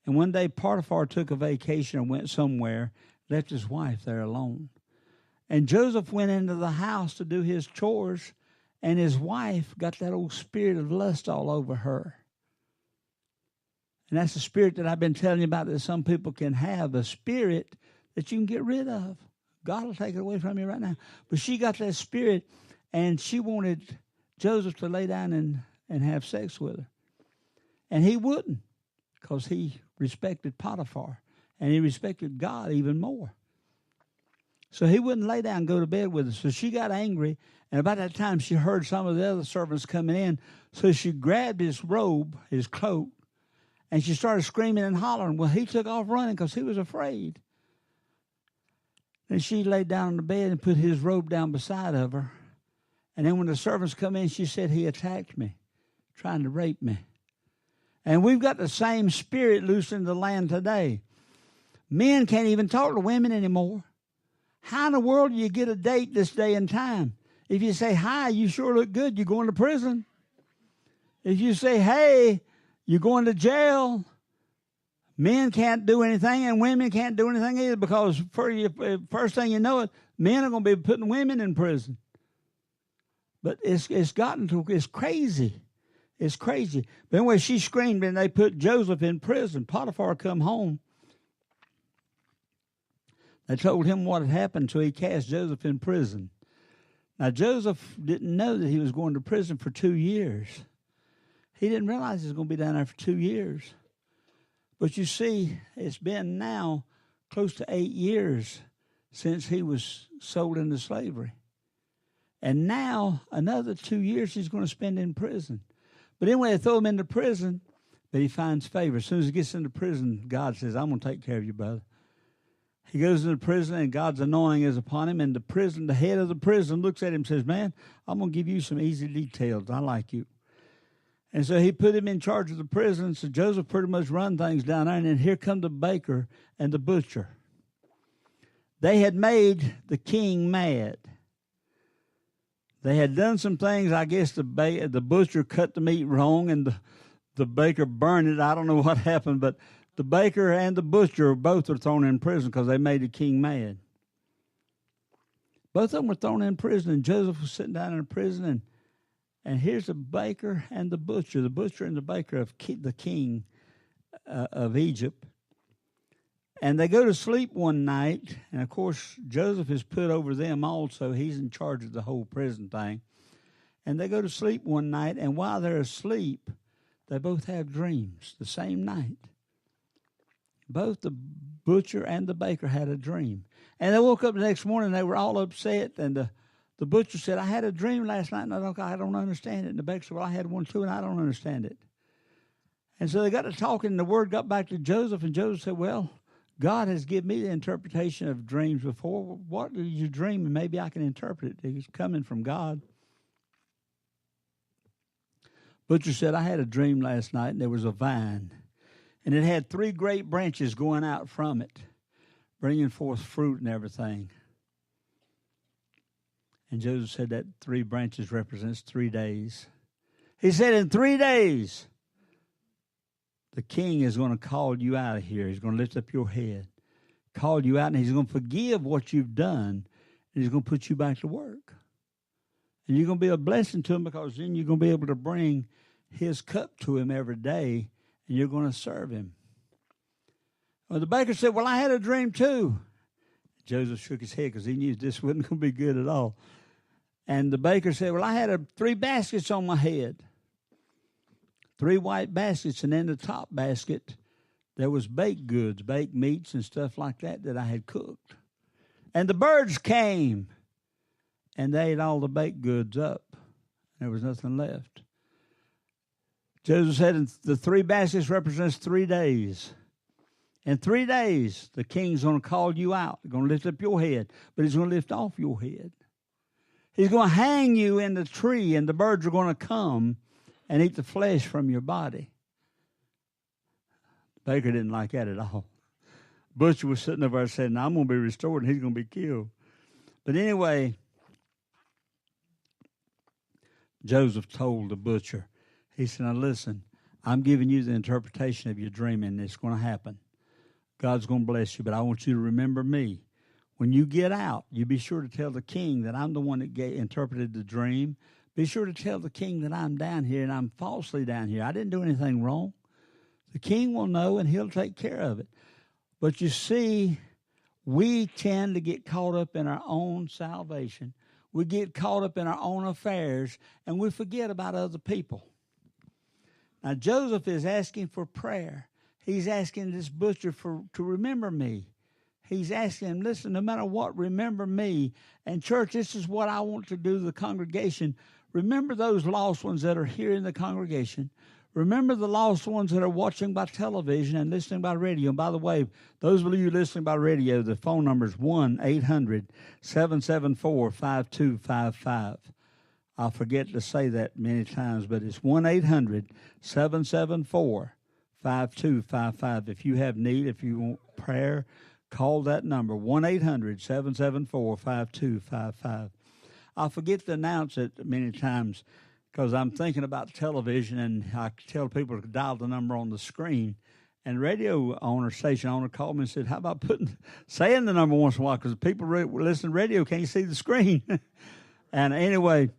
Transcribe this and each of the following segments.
And one day Potiphar took a vacation and went somewhere, left his wife there alone. And Joseph went into the house to do his chores, and his wife got that old spirit of lust all over her. And that's the spirit that I've been telling you about that some people can have, a spirit that you can get rid of. God will take it away from you right now. But she got that spirit, and she wanted Joseph to lay down and have sex with her. And he wouldn't, because he respected Potiphar, and he respected God even more. So he wouldn't lay down and go to bed with her. So she got angry, and about that time she heard some of the other servants coming in. So she grabbed his robe, his cloak, and she started screaming and hollering. Well, he took off running because he was afraid. And she laid down on the bed and put his robe down beside of her. And then when the servants come in, she said, he attacked me, trying to rape me. And we've got the same spirit loose in the land today. Men can't even talk to women anymore. How in the world do you get a date this day and time? If you say, hi, you sure look good, you're going to prison. If you say, hey, you're going to jail. Men can't do anything and women can't do anything either, because first thing you know it, men are going to be putting women in prison. But it's crazy. It's crazy. But anyway, she screamed and they put Joseph in prison. Potiphar come home. They told him what had happened, so he cast Joseph in prison. Now, Joseph didn't know that he was going to prison for 2 years. He didn't realize he was going to be down there for 2 years. But you see, it's been now close to 8 years since he was sold into slavery. And now, another 2 years he's going to spend in prison. But anyway, they throw him into prison, but he finds favor. As soon as he gets into prison, God says, I'm going to take care of you, brother. He goes into prison, and God's anointing is upon him. And the head of the prison looks at him and says, man, I'm going to give you some easy details. I like you. And so he put him in charge of the prison. So Joseph pretty much run things down there. And then here come the baker and the butcher. They had made the king mad. They had done some things. I guess the butcher cut the meat wrong, and the baker burned it. I don't know what happened, but the baker and the butcher both were thrown in prison because they made the king mad. Both of them were thrown in prison, and Joseph was sitting down in prison, and here's the baker and the butcher and the baker of the king of Egypt. And they go to sleep one night, and of course, Joseph is put over them also. He's in charge of the whole prison thing. And they go to sleep one night, and while they're asleep, they both have dreams the same night. Both the butcher and the baker had a dream. And they woke up the next morning, they were all upset, and the butcher said, I had a dream last night, and I don't understand it. And the baker said, well, I had one too, and I don't understand it. And so they got to talking, and the word got back to Joseph, and Joseph said, well, God has given me the interpretation of dreams before. What did you dream? And maybe I can interpret it. It's coming from God. Butcher said, I had a dream last night, and there was a vine. And it had 3 great branches going out from it, bringing forth fruit and everything. And Joseph said that 3 branches represents 3 days. He said, in 3 days, the king is going to call you out of here. He's going to lift up your head, call you out, and he's going to forgive what you've done, and he's going to put you back to work. And you're going to be a blessing to him, because then you're going to be able to bring his cup to him every day, and you're going to serve him. Well, the baker said, well, I had a dream too. Joseph shook his head because he knew this wasn't going to be good at all. And the baker said, well, I had 3 baskets on my head. 3 white baskets, and in the top basket, there was baked goods, baked meats and stuff like that I had cooked. And the birds came, and they ate all the baked goods up. There was nothing left. Joseph said, the 3 baskets represents 3 days. In 3 days, the king's going to call you out. He's going to lift up your head, but he's going to lift off your head. He's going to hang you in the tree, and the birds are going to come and eat the flesh from your body. The baker didn't like that at all. Butcher was sitting over there saying, I'm going to be restored and he's going to be killed. But anyway, Joseph told the butcher, he said, now listen, I'm giving you the interpretation of your dream, and it's going to happen. God's going to bless you, but I want you to remember me. When you get out, you be sure to tell the king that I'm the one that interpreted the dream. Be sure to tell the king that I'm down here and I'm falsely down here. I didn't do anything wrong. The king will know, and he'll take care of it. But you see, we tend to get caught up in our own salvation. We get caught up in our own affairs, and we forget about other people. Now, Joseph is asking for prayer. He's asking this butcher to remember me. He's asking him, listen, no matter what, remember me. And church, this is what I want to do to the congregation. Remember those lost ones that are here in the congregation. Remember the lost ones that are watching by television and listening by radio. And by the way, those of you listening by radio, the phone number is 1-800-774-5255. I forget to say that many times, but it's 1-800-774-5255. If you have need, if you want prayer, call that number, 1-800-774-5255. I forget to announce it many times because I'm thinking about television, and I tell people to dial the number on the screen. And radio owner, station owner called me and said, how about saying the number once in a while, because people listen to radio can't see the screen. And anyway,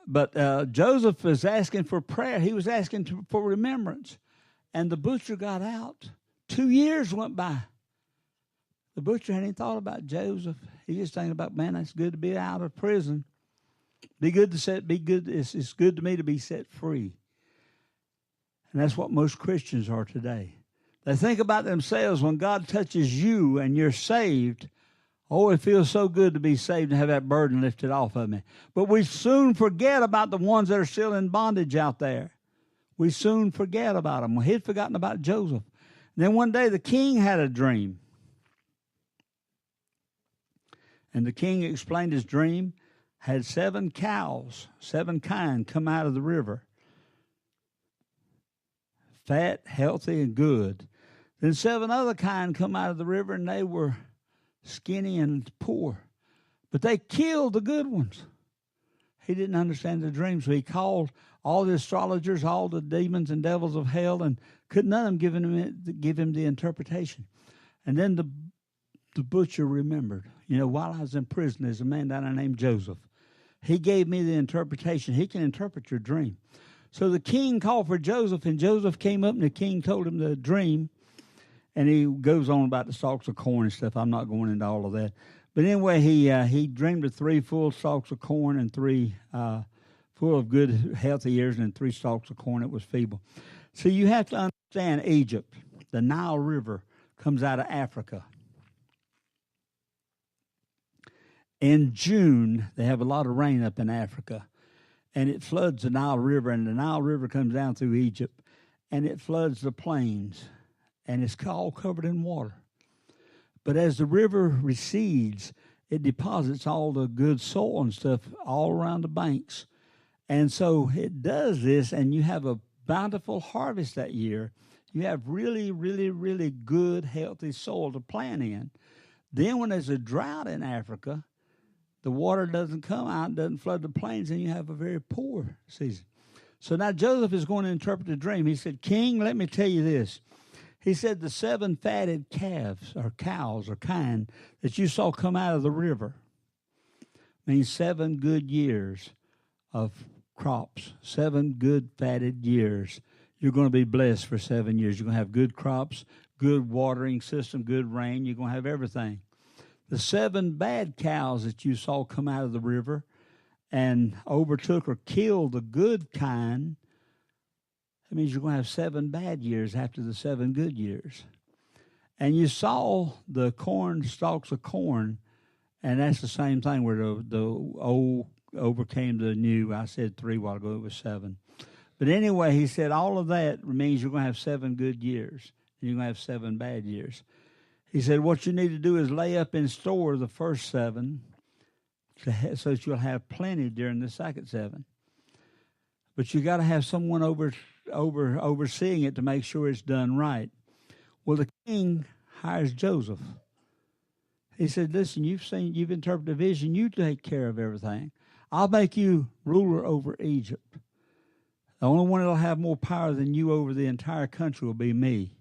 but Joseph is asking for prayer. He was asking for remembrance. And the butcher got out. 2 years went by. The butcher hadn't thought about Joseph. He just thinking about, man, it's good to be out of prison. Be good. It's good to me to be set free. And that's what most Christians are today. They think about themselves when God touches you and you're saved. Oh, it feels so good to be saved and have that burden lifted off of me. But we soon forget about the ones that are still in bondage out there. We soon forget about them. Well, he'd forgotten about Joseph. And then one day the king had a dream. And the king explained his dream, had 7 cows, 7 kine, come out of the river. Fat, healthy, and good. Then 7 other kine come out of the river, and they were skinny and poor. But they killed the good ones. He didn't understand the dream, so he called all the astrologers, all the demons and devils of hell, and could none of them give him the interpretation. And then the butcher remembered, while I was in prison, there's a man down there named Joseph. He gave me the interpretation. He can interpret your dream. So the king called for Joseph, and Joseph came up, and the king told him the dream. And he goes on about the stalks of corn and stuff. I'm not going into all of that. But anyway, he dreamed of 3 full stalks of corn and 3 full of good, healthy ears, and 3 stalks of corn that was feeble. So you have to understand Egypt. The Nile River comes out of Africa. In June, they have a lot of rain up in Africa, and it floods the Nile River, and the Nile River comes down through Egypt, and it floods the plains, and it's all covered in water. But as the river recedes, it deposits all the good soil and stuff all around the banks. And so it does this, and you have a bountiful harvest that year. You have really, really, really good, healthy soil to plant in. Then when there's a drought in Africa, the water doesn't come out, doesn't flood the plains, and you have a very poor season. So now Joseph is going to interpret the dream. He said, King, let me tell you this. He said, the 7 fatted calves or cows or kine that you saw come out of the river means 7 good years of crops, 7 good fatted years. You're going to be blessed for 7 years. You're going to have good crops, good watering system, good rain. You're going to have everything. The 7 bad cows that you saw come out of the river and overtook or killed the good kine, that means you're going to have 7 bad years after the 7 good years. And you saw the corn, stalks of corn, and that's the same thing where the old overcame the new. I said 3 while ago, it was 7. But anyway, he said all of that means you're going to have 7 good years, and you're going to have 7 bad years. He said, what you need to do is lay up in store the first 7 so that you'll have plenty during the second 7. But you got to have someone overseeing it to make sure it's done right. Well, the king hires Joseph. He said, listen, you've interpreted a vision. You take care of everything. I'll make you ruler over Egypt. The only one that'll have more power than you over the entire country will be me.